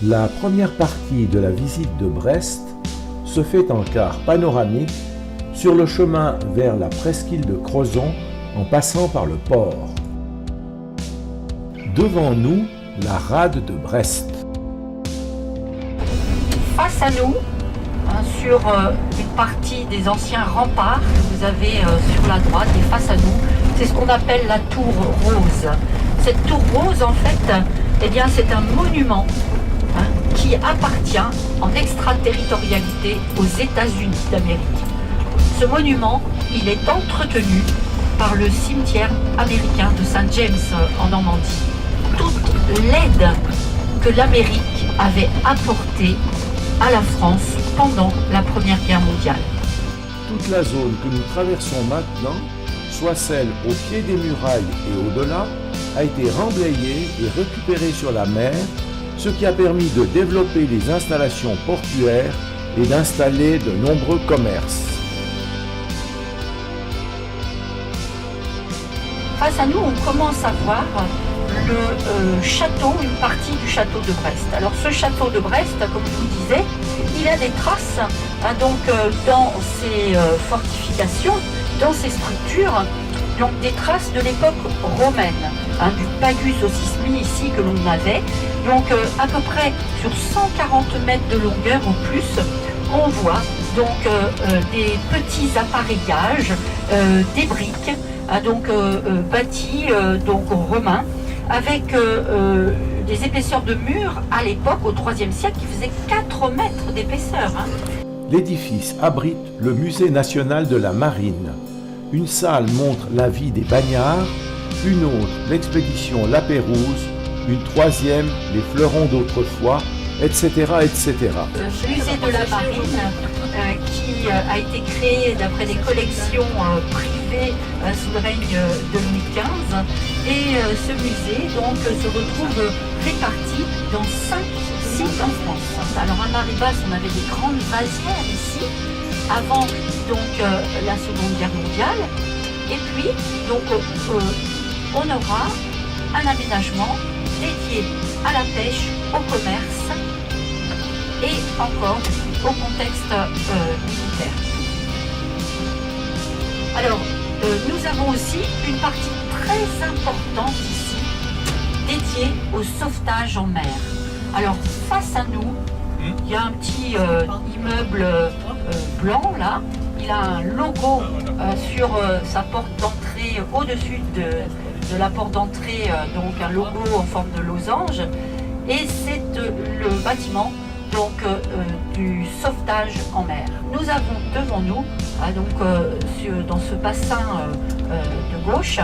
La première partie de la visite de Brest se fait en car panoramique sur le chemin vers la presqu'île de Crozon en passant par le port. Devant nous, la rade de Brest. Face à nous, sur une partie des anciens remparts que vous avez sur la droite et face à nous, c'est ce qu'on appelle la tour rose. Cette tour rose, en fait, eh bien, c'est un monument qui appartient en extraterritorialité aux États-Unis d'Amérique. Ce monument, il est entretenu par le cimetière américain de Saint James en Normandie. Toute l'aide que l'Amérique avait apportée à la France pendant la Première Guerre mondiale. Toute la zone que nous traversons maintenant, soit celle au pied des murailles et au-delà, a été remblayée et récupérée sur la mer, ce qui a permis de développer les installations portuaires et d'installer de nombreux commerces. Face à nous, on commence à voir le château, une partie du château de Brest. Alors ce château de Brest, comme je vous disais, il a des traces dans ses fortifications, dans ses structures, donc des traces de l'époque romaine, du pagus ossismi ici que l'on avait. Donc à peu près sur 140 mètres de longueur ou plus, on voit donc des petits appareillages, des briques, bâtis romains, avec des épaisseurs de murs à l'époque, au IIIe siècle, qui faisaient 4 mètres d'épaisseur. L'édifice abrite le Musée national de la marine. Une salle montre la vie des bagnards, une autre l'expédition La Pérouse, une troisième les fleurons d'autrefois, etc. etc. Le musée de la marine qui a été créé d'après des collections privées sous le règne de Louis XV. Et ce musée donc, se retrouve réparti dans 5 sites en France. Alors à Maribas, on avait des grandes vasières ici, avant la Seconde Guerre mondiale. Et puis, on aura un aménagement dédié à la pêche, au commerce et encore au contexte militaire. Alors, nous avons aussi une partie très importante ici, dédiée au sauvetage en mer. Alors, face à nous, il y a un petit immeuble blanc là. Il a un logo sur sa porte d'entrée, au-dessus de la porte d'entrée, donc un logo en forme de losange. Et c'est le bâtiment du sauvetage en mer. Nous avons devant nous, dans ce bassin de gauche,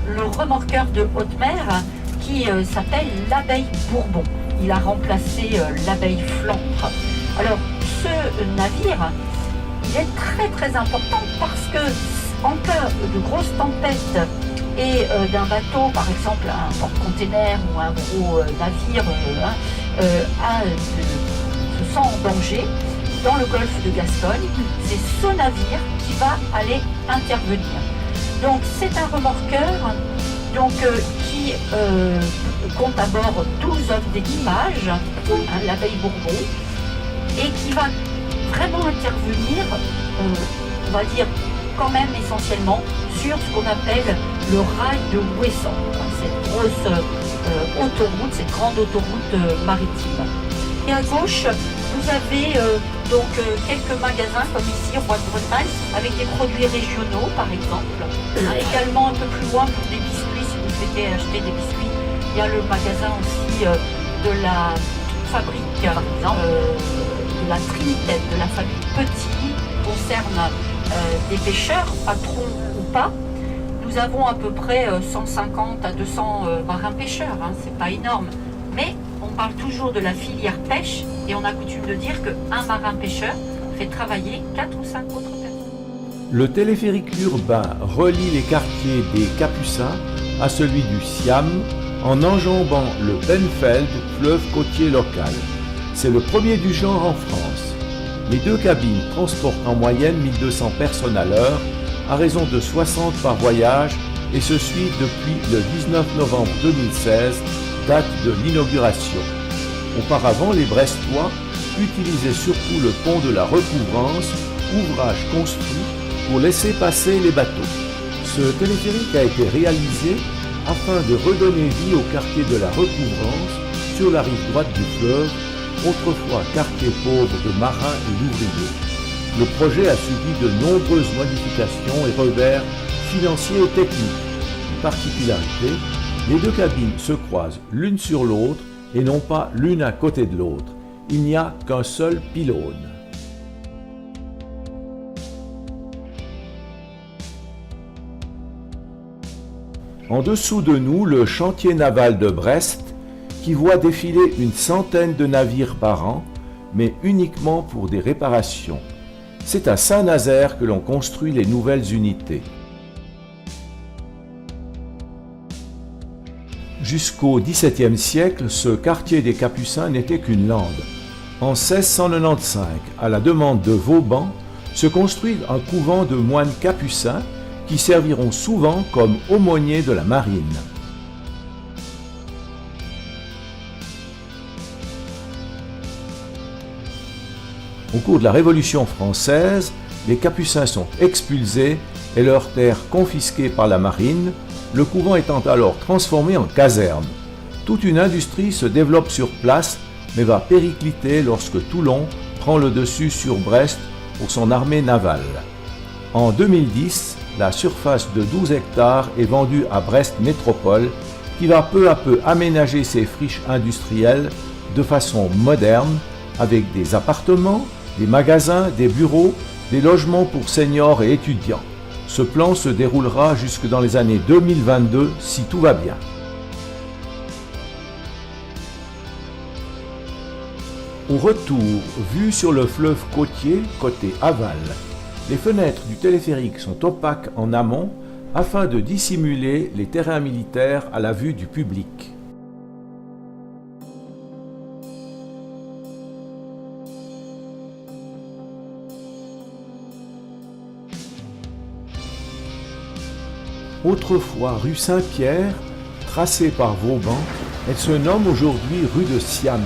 le remorqueur de haute mer qui s'appelle l'Abeille Bourbon. Il a remplacé l'Abeille Flandre. Alors, ce navire, il est très très important parce que en cas de grosse tempête et d'un bateau, par exemple un porte-container ou un gros navire se sent en danger dans le golfe de Gascogne, c'est ce navire qui va aller intervenir. Donc c'est un remorqueur qui compte à bord 12 hommes d'équipage, l'Abeille Bourbon, et qui va vraiment intervenir, on va dire quand même essentiellement, sur ce qu'on appelle le rail de Ouessant, cette grosse autoroute, cette grande autoroute maritime. Et à gauche, vous avez quelques magasins comme ici, Roi de Bretagne, avec des produits régionaux par exemple. Également un peu plus loin pour des biscuits, si vous souhaitez acheter des biscuits, il y a le magasin aussi de la fabrique, par exemple, de la Trinité, de la famille Petit, qui concerne des pêcheurs, patrons ou pas. Nous avons à peu près 150 à 200 marins pêcheurs, c'est pas énorme, mais on parle toujours de la filière pêche et on a coutume de dire qu'un marin pêcheur fait travailler 4 ou 5 autres personnes. Le téléphérique urbain relie les quartiers des Capucins à celui du Siam en enjambant le Benfeld, fleuve côtier local. C'est le premier du genre en France. Les 2 cabines transportent en moyenne 1200 personnes à l'heure, à raison de 60 par voyage, et se suivent depuis le 19 novembre 2016, date de l'inauguration. Auparavant, les Brestois utilisaient surtout le pont de la Recouvrance, ouvrage construit pour laisser passer les bateaux. Ce téléphérique a été réalisé afin de redonner vie au quartier de la Recouvrance sur la rive droite du fleuve, autrefois quartier pauvre de marins et d'ouvriers. Le projet a subi de nombreuses modifications et revers financiers et techniques. Une particularité, les deux cabines se croisent l'une sur l'autre et non pas l'une à côté de l'autre. Il n'y a qu'un seul pylône. En dessous de nous, le chantier naval de Brest, qui voit défiler une centaine de navires par an, mais uniquement pour des réparations. C'est à Saint-Nazaire que l'on construit les nouvelles unités. Jusqu'au XVIIe siècle, ce quartier des Capucins n'était qu'une lande. En 1695, à la demande de Vauban, se construit un couvent de moines capucins qui serviront souvent comme aumôniers de la marine. Au cours de la Révolution française, les Capucins sont expulsés et leurs terres confisquées par la marine, le couvent étant alors transformé en caserne. Toute une industrie se développe sur place, mais va péricliter lorsque Toulon prend le dessus sur Brest pour son armée navale. En 2010, la surface de 12 hectares est vendue à Brest Métropole, qui va peu à peu aménager ses friches industrielles de façon moderne, avec des appartements, des magasins, des bureaux, des logements pour seniors et étudiants. Ce plan se déroulera jusque dans les années 2022 si tout va bien. Au retour, vue sur le fleuve côtier, côté aval, les fenêtres du téléphérique sont opaques en amont afin de dissimuler les terrains militaires à la vue du public. Autrefois rue Saint-Pierre, tracée par Vauban, elle se nomme aujourd'hui rue de Siam,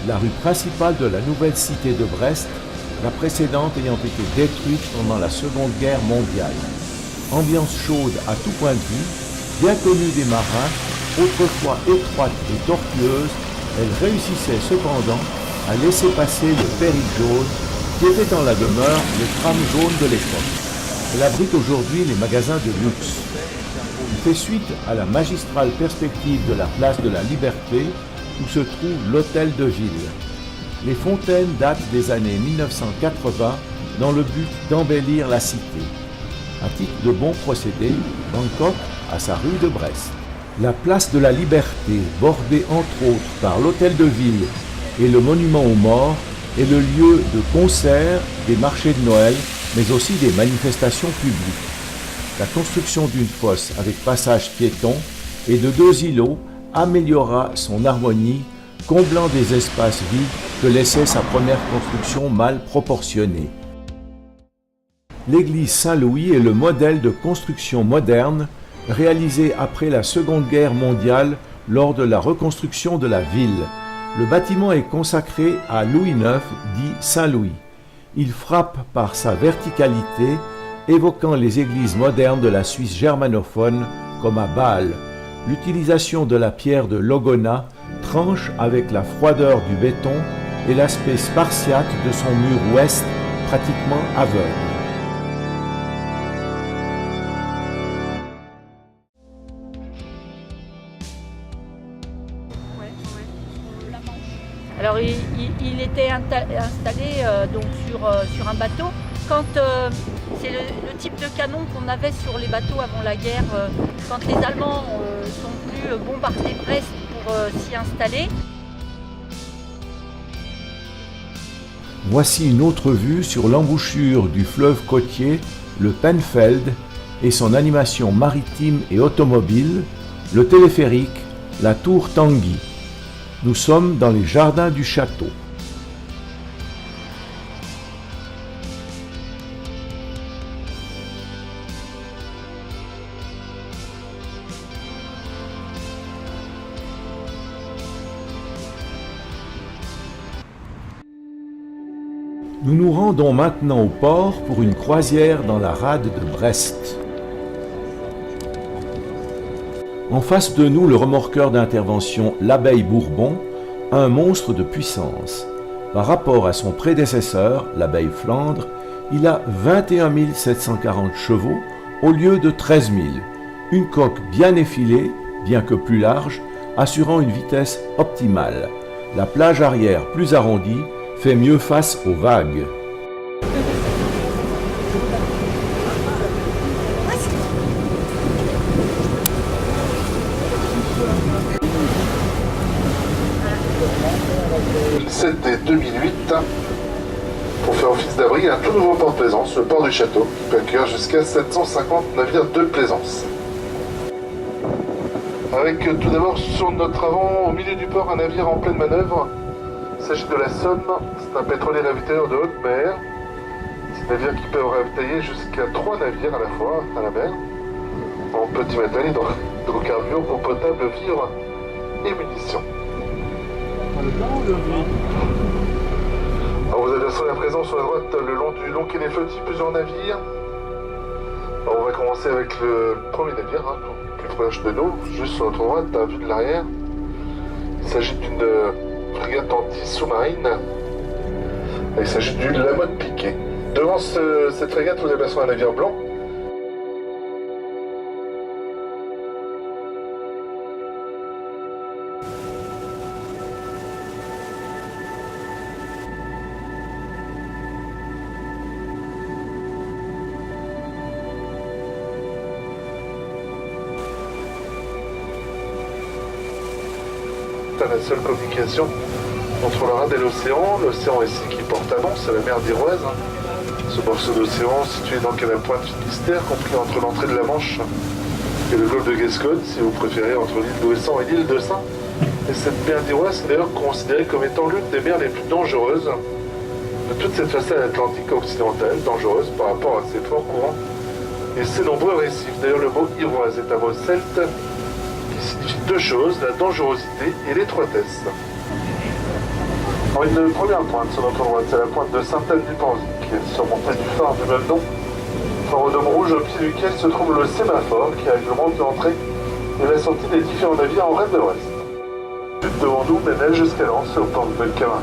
la rue principale de la nouvelle cité de Brest, la précédente ayant été détruite pendant la Seconde Guerre mondiale. Ambiance chaude à tout point de vue, bien connue des marins, autrefois étroite et tortueuse, elle réussissait cependant à laisser passer le périple jaune, qui était dans la demeure le tram jaune de l'époque. Elle abrite aujourd'hui les magasins de luxe. Il fait suite à la magistrale perspective de la place de la Liberté, où se trouve l'hôtel de ville. Les fontaines datent des années 1980 dans le but d'embellir la cité. À titre de bon procédé, Bangkok a sa rue de Brest. La place de la Liberté, bordée entre autres par l'hôtel de ville et le monument aux morts, est le lieu de concerts, des marchés de Noël, mais aussi des manifestations publiques. La construction d'une fosse avec passage piéton et de 2 îlots améliorera son harmonie, comblant des espaces vides que laissait sa première construction mal proportionnée. L'église Saint-Louis est le modèle de construction moderne réalisé après la Seconde Guerre mondiale lors de la reconstruction de la ville. Le bâtiment est consacré à Louis IX, dit Saint-Louis. Il frappe par sa verticalité, évoquant les églises modernes de la Suisse germanophone comme à Bâle. L'utilisation de la pierre de Logona tranche avec la froideur du béton et l'aspect spartiate de son mur ouest, pratiquement aveugle. Alors il était installé donc sur un bateau. Quand c'est le type de canon qu'on avait sur les bateaux avant la guerre, quand les Allemands sont venus bombarder Brest pour s'y installer. Voici une autre vue sur l'embouchure du fleuve côtier, le Penfeld, et son animation maritime et automobile, le téléphérique, la tour Tanguy. Nous sommes dans les jardins du château. Nous nous rendons maintenant au port pour une croisière dans la rade de Brest. En face de nous, le remorqueur d'intervention L'Abeille Bourbon, un monstre de puissance. Par rapport à son prédécesseur, l'Abeille Flandre, il a 21 740 chevaux au lieu de 13 000. Une coque bien effilée, bien que plus large, assurant une vitesse optimale. La plage arrière plus arrondie fait mieux face aux vagues. Et 2008, pour faire office d'abri, un tout nouveau port de plaisance, le port du Château, qui peut accueillir jusqu'à 750 navires de plaisance. Avec tout d'abord sur notre avant, au milieu du port, un navire en pleine manœuvre. Il s'agit de la Somme, c'est un pétrolier ravitailleur de haute mer. C'est un navire qui peut ravitailler jusqu'à 3 navires à la fois à la mer, en petit matériel, hydrocarbures, eau potable, vivres et munitions. Alors vous avez à présent sur la droite le long du long quai des Flottilles plusieurs navires. Alors on va commencer avec le premier navire, plus proche de nous, juste sur notre droite, à vue de l'arrière. Il s'agit d'une frégate anti-sous-marine. Il s'agit du La Motte Piquet. Devant cette frégate, vous apercevez un navire blanc. La seule communication entre la rade et l'océan ici qui porte à nom, c'est la mer d'Iroise. Ce morceau d'océan situé donc à la pointe Finistère, compris entre l'entrée de la Manche et le golfe de Gascogne, si vous préférez, entre l'île d'Ouessant et l'île de Saint. Et cette mer d'Iroise est d'ailleurs considérée comme étant l'une des mers les plus dangereuses de toute cette façade atlantique occidentale, dangereuse par rapport à ses forts courants et ses nombreux récifs. D'ailleurs, le mot Iroise est un mot celte qui signifie deux choses, la dangerosité et l'étroitesse. Une première pointe sur notre droite, c'est la pointe de Sainte-Anne-du-Panzy, qui est surmontée du phare du même nom, phare au dôme rouge au pied duquel se trouve le sémaphore qui réglemente l'entrée et la sortie des différents navires en rade de l'Ouest. Juste devant nous, Ménel jusqu'à Lens, au port de Belcamin.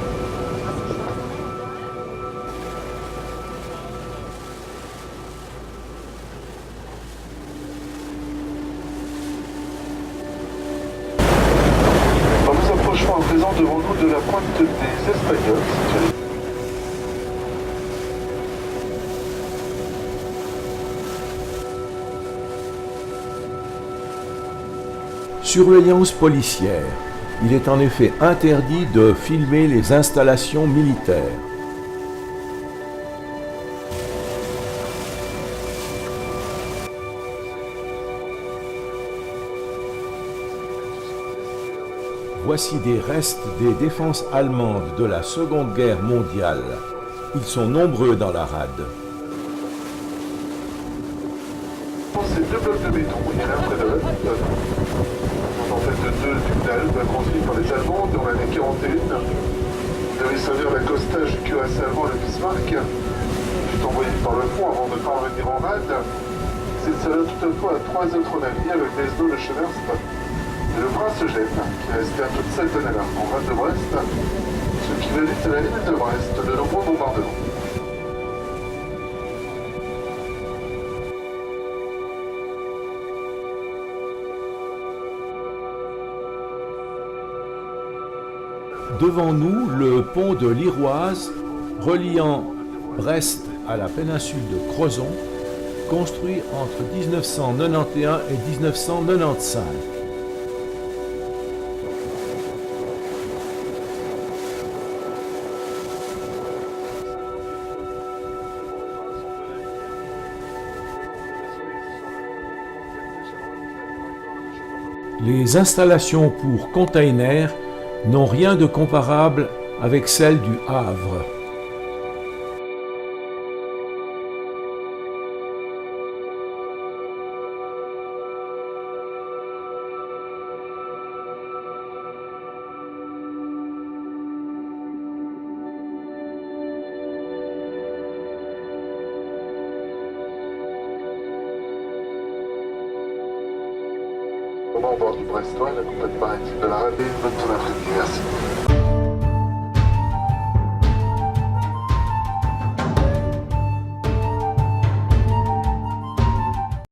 À présent devant nous de la pointe des Espagnols. Surveillance policière. Il est en effet interdit de filmer les installations militaires. Voici des restes des défenses allemandes de la Seconde Guerre mondiale. Ils sont nombreux dans la rade. Ces deux blocs de béton, il y en a près de l'autre. En fait, deux tunnels construits par les Allemands dans l'année 41. Ils devaient servir l'accostage du cuirassé allemand, le Bismarck, qui fut envoyé par le fond avant de parvenir en rade. Ils servaient toutefois à 3 autres navires, le Desno, le Cheverst et le Prince Eugène, qui restait à toute cette année-là en rade de Brest, ce qui valut à la limite de Brest de nombreux bombardements. Devant nous, le pont de l'Iroise, reliant Brest à la péninsule de Crozon, construit entre 1991 et 1995. Les installations pour containers n'ont rien de comparable avec celles du Havre. au bord du Brestois, la compagnie maritime de la Rade. Bonne fin d'après-midi, merci.